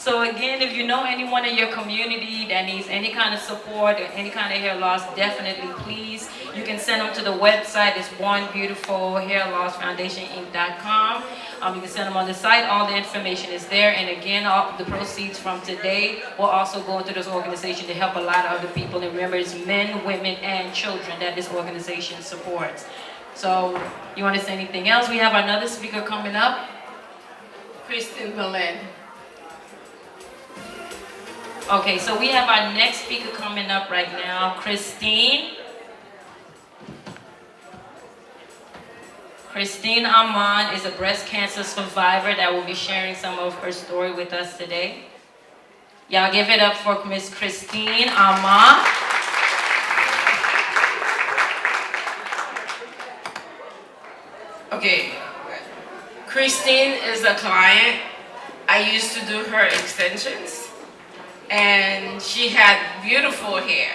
So again, if you know anyone in your community that needs any kind of support or any kind of hair loss, definitely please, you can send them to the website. It's onebeautifulhairlossfoundationinc.com. You can send them on the site. All the information is there. And again, all the proceeds from today will also go into this organization to help a lot of other people. And remember, it's men, women, and children that this organization supports. So, you want to say anything else? We have another speaker coming up. Kristen Belen. Okay, so we have our next speaker coming up right now, Christine. Christine Amon is a breast cancer survivor that will be sharing some of her story with us today. Y'all give it up for Miss Christine Amon. Okay, Christine is a client. I used to do her extensions, and she had beautiful hair.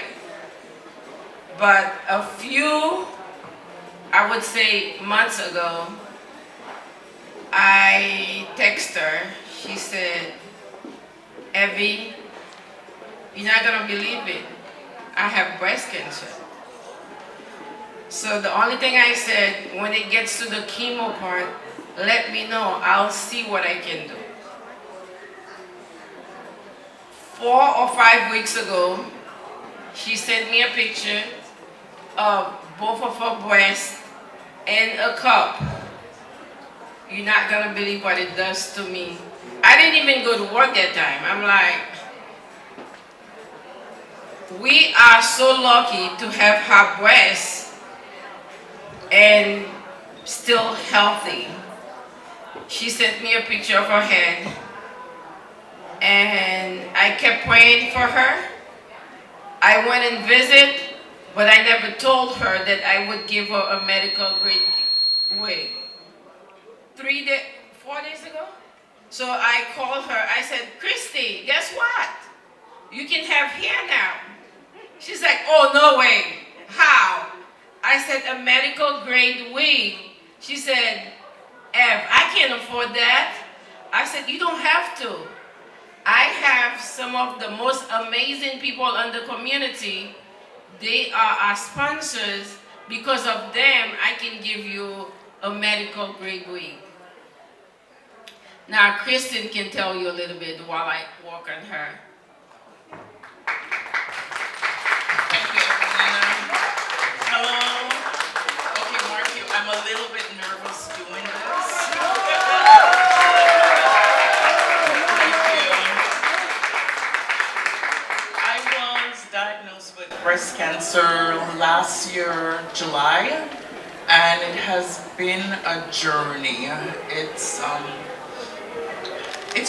But a few, I would say months ago, I texted her. She said, Evie, you're not gonna believe it. I have breast cancer. So the only thing I said, when it gets to the chemo part, let me know. I'll see what I can do. 4 or 5 weeks ago, she sent me a picture of both of her breasts and a cup. You're not gonna believe what it does to me. I didn't even go to work that time. I'm like, we are so lucky to have her breasts and still healthy. She sent me a picture of her head, and I kept praying for her. I went and visited, but I never told her that I would give her a medical grade wig. 4 days ago? So I called her. I said, Christy, guess what? You can have hair now. She's like, oh, no way. How? I said, a medical grade wig. She said, Ev, I can't afford that. I said, you don't have to. I have some of the most amazing people in the community. They are our sponsors. Because of them, I can give you a medical grade wig. Now, Kristen can tell you a little bit while I walk on her. Thank you, Evelyn. Hello. Okay, Marky, I'm a little bit nervous doing this. Thank you. I was diagnosed with breast cancer last year, July, and it has been a journey. It's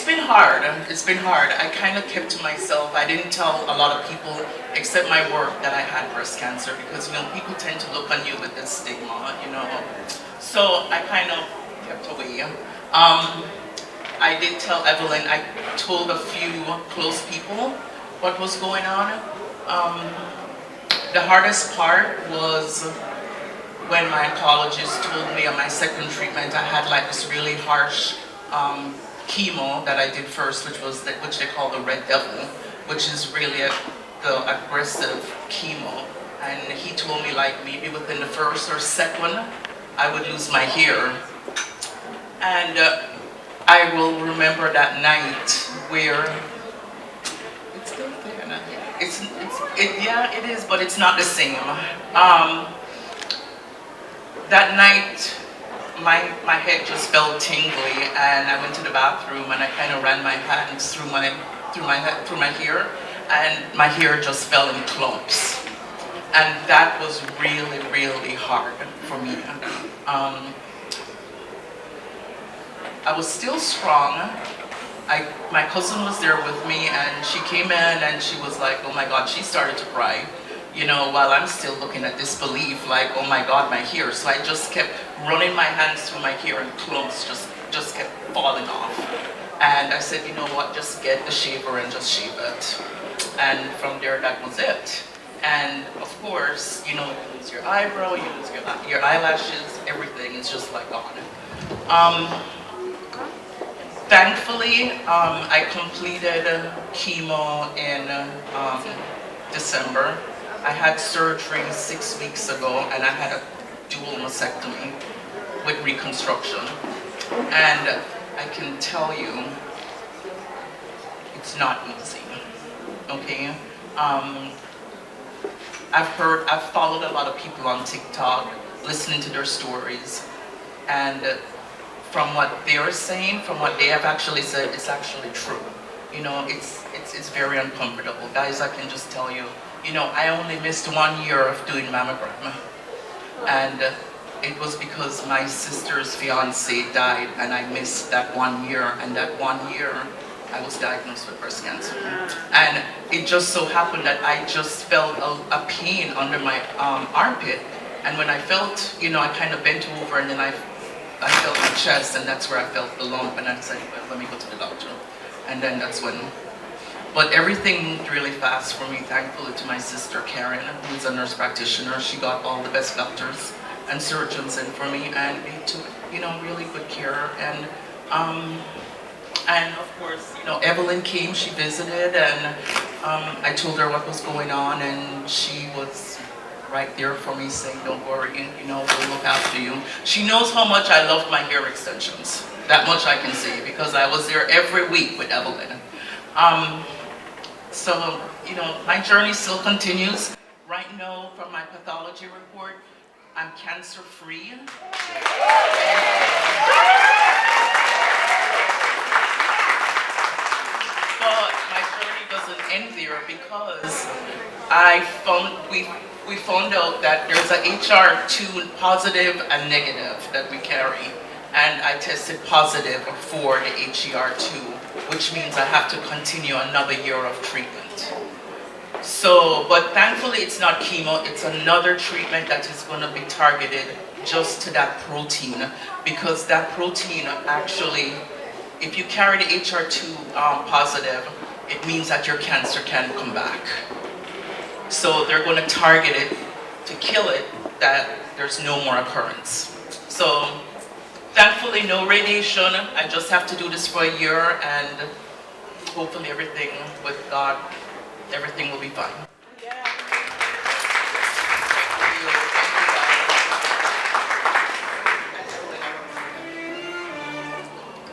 been hard. It's been hard. I kind of kept to myself. I didn't tell a lot of people, except my work, that I had breast cancer because, people tend to look on you with this stigma. So I kind of kept away. I did tell Evelyn, I told a few close people what was going on. The hardest part was when my oncologist told me on my second treatment I had like this really harsh chemo that I did first, which they call the Red Devil, which is really the aggressive chemo. And he told me like maybe within the first or second, I would lose my hair. And I will remember that night where it's still there. Now. Yeah, it is, but it's not the same. That night, my head just felt tingly, and I went to the bathroom and I kind of ran my hands through my hair, and my hair just fell in clumps, and that was really, really hard for me. I was still strong. My cousin was there with me, and she came in and she was like, oh my God, she started to cry. While I'm still looking at disbelief, like, oh my God, my hair. So I just kept running my hands through my hair, and clumps just kept falling off. And I said, you know what, just get the shaver and just shave it. And from there, that was it. And of course, you lose your eyebrow, you lose your eyelashes, everything is just like gone. Thankfully, I completed chemo in December. I had surgery 6 weeks ago, and I had a dual mastectomy with reconstruction. And I can tell you, it's not easy. Okay. I've followed a lot of people on TikTok, listening to their stories, and from what they're saying, from what they have actually said, it's actually true. You know, it's very uncomfortable. Guys, I can just tell you, you know, I only missed 1 year of doing mammogram. And it was because my sister's fiance died, and I missed that 1 year. And that 1 year, I was diagnosed with breast cancer. And it just so happened that I just felt a pain under my armpit. And when I felt, you know, I kind of bent over, and then I felt my chest, and that's where I felt the lump. And I said, well, let me go to the doctor. And then that's when, but everything moved really fast for me, thankfully to my sister Karen, who's a nurse practitioner. She got all the best doctors and surgeons in for me, and they took, you know, really good care. And of course, you know, Evelyn came, she visited, and I told her what was going on, and she was right there for me, saying, don't worry, you know, we'll look after you. She knows how much I love my hair extensions. That much I can say, because I was there every week with Evelyn. So, you know, my journey still continues. Right now, from my pathology report, I'm cancer-free. But my journey doesn't end there, because we found out that there's a HR2 positive and negative that we carry. And I tested positive for the HER2, which means I have to continue another year of treatment. So, but thankfully it's not chemo, it's another treatment that is going to be targeted just to that protein, because that protein actually, if you carry the HER2 positive, it means that your cancer can come back. So they're going to target it to kill it, that there's no more occurrence. So thankfully no radiation, I just have to do this for a year, and hopefully everything with God, everything will be fine.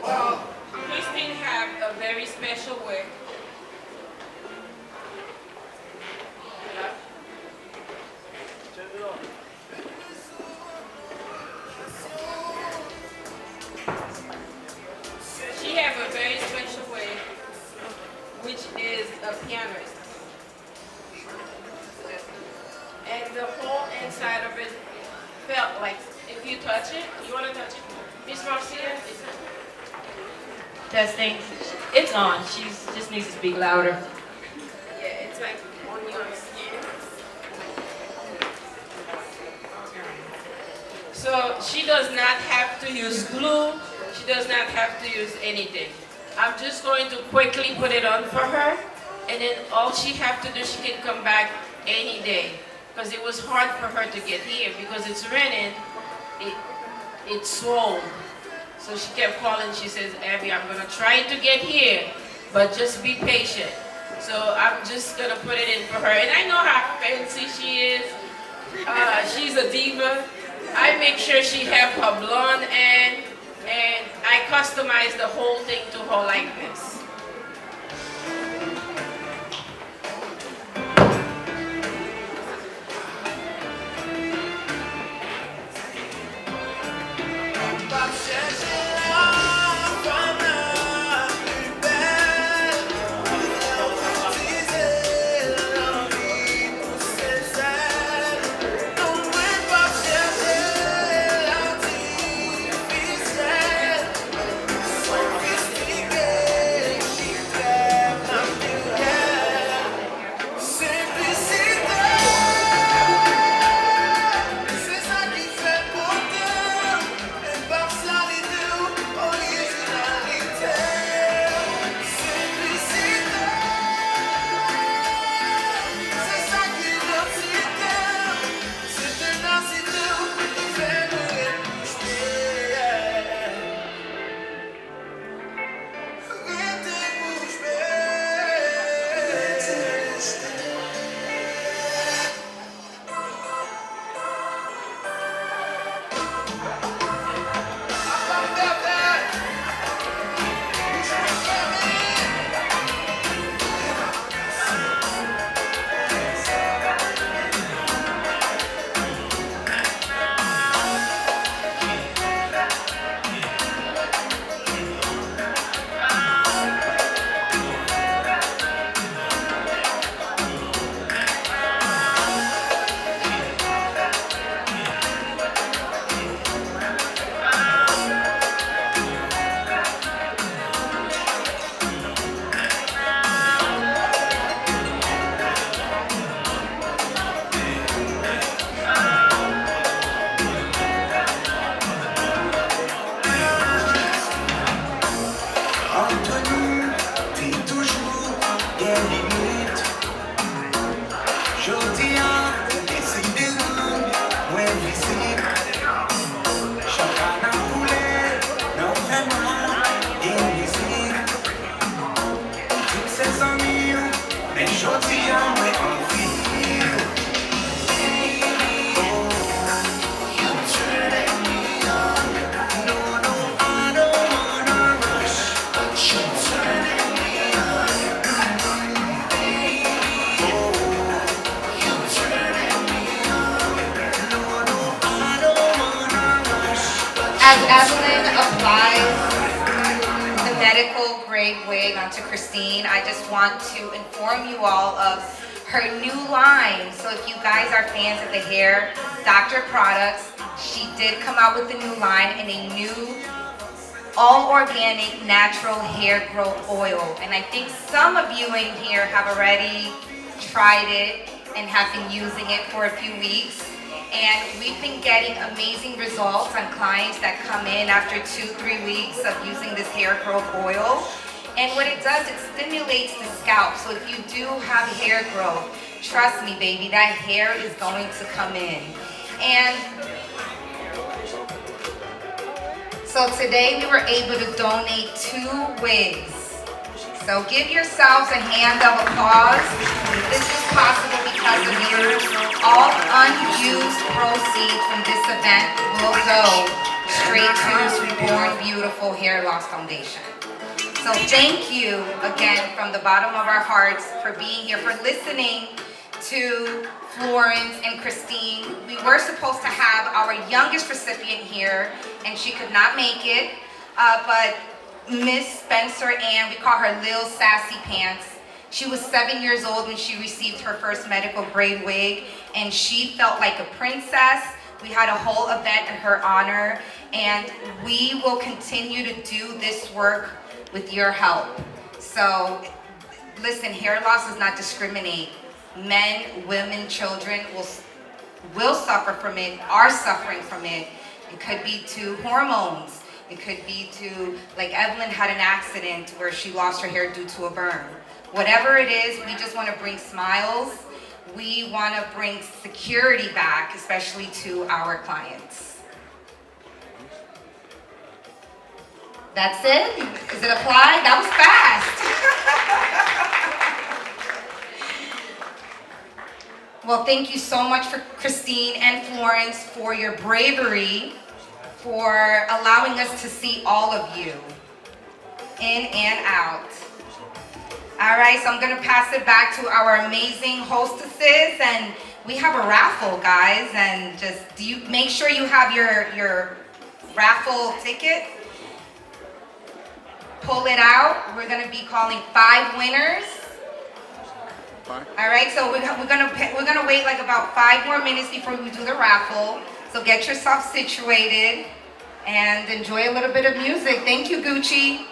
Well, Christine have a very special way. She have a very special way, which is a pianist. And the whole inside of it felt like, if you touch it, you want to touch it? Miss Marcia? Testing. It's on. She just needs to speak louder. Yeah, it's like on your skin. So she does not have to use glue. She does not have to use anything. I'm just going to quickly put it on for her, and then all she have to do, she can come back any day. Because it was hard for her to get here, because it's raining, it swelled. So she kept calling, she says, Abby, I'm gonna try to get here, but just be patient. So I'm just gonna put it in for her. And I know how fancy she is. She's a diva. I make sure she have her blonde end, and I customize the whole thing to her likeness. minute. Jodi an, deside nan, mwen visite. Chaka nan koule, nan fèman, invisible. Tout se zami yo, men jodi an mwen anvi. As Evelyn applies the medical grade wig onto Christine, I just want to inform you all of her new line. So if you guys are fans of the hair Dr. products, she did come out with a new line in a new all organic natural hair growth oil. And I think some of you in here have already tried it and have been using it for a few weeks. And we've been getting amazing results on clients that come in after 2-3 weeks of using this hair growth oil. And what it does, it stimulates the scalp. So if you do have hair growth, trust me, baby, that hair is going to come in. And so today we were able to donate 2 wigs. So give yourselves a hand of applause. This is possible because of you. All unused proceeds from this event will go straight to Born Beautiful Hair Loss Foundation. So thank you again from the bottom of our hearts for being here, for listening to Florence and Christine. We were supposed to have our youngest recipient here, and she could not make it, but Miss Spencer Ann, we call her Lil Sassy Pants. She was 7 years old when she received her first medical grade wig, and she felt like a princess. We had a whole event in her honor, and we will continue to do this work with your help. So listen, hair loss does not discriminate. Men, women, children will suffer from it, are suffering from it. It could be to hormones. It could be to, like Evelyn had an accident where she lost her hair due to a burn. Whatever it is, we just want to bring smiles. We want to bring security back, especially to our clients. That's it? Is it applied? That was fast. Well, thank you so much for Christine and Florence for your bravery, for allowing us to see all of you in and out. All right, so I'm gonna pass it back to our amazing hostesses, and we have a raffle, guys, and just make sure you have your raffle ticket. Pull it out. We're gonna be calling 5 winners. All right, so we're gonna wait like about 5 more minutes before we do the raffle. So get yourself situated and enjoy a little bit of music. Thank you, Gucci.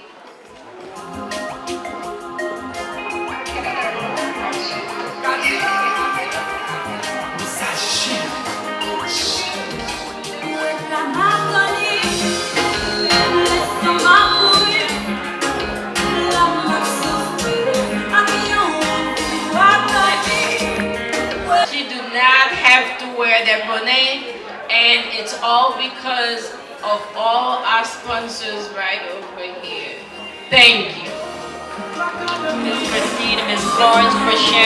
She do not have to wear that bonnet, and it's all because of all our sponsors right over here. Thank you. Ms. Christine and Ms. Florence for sharing.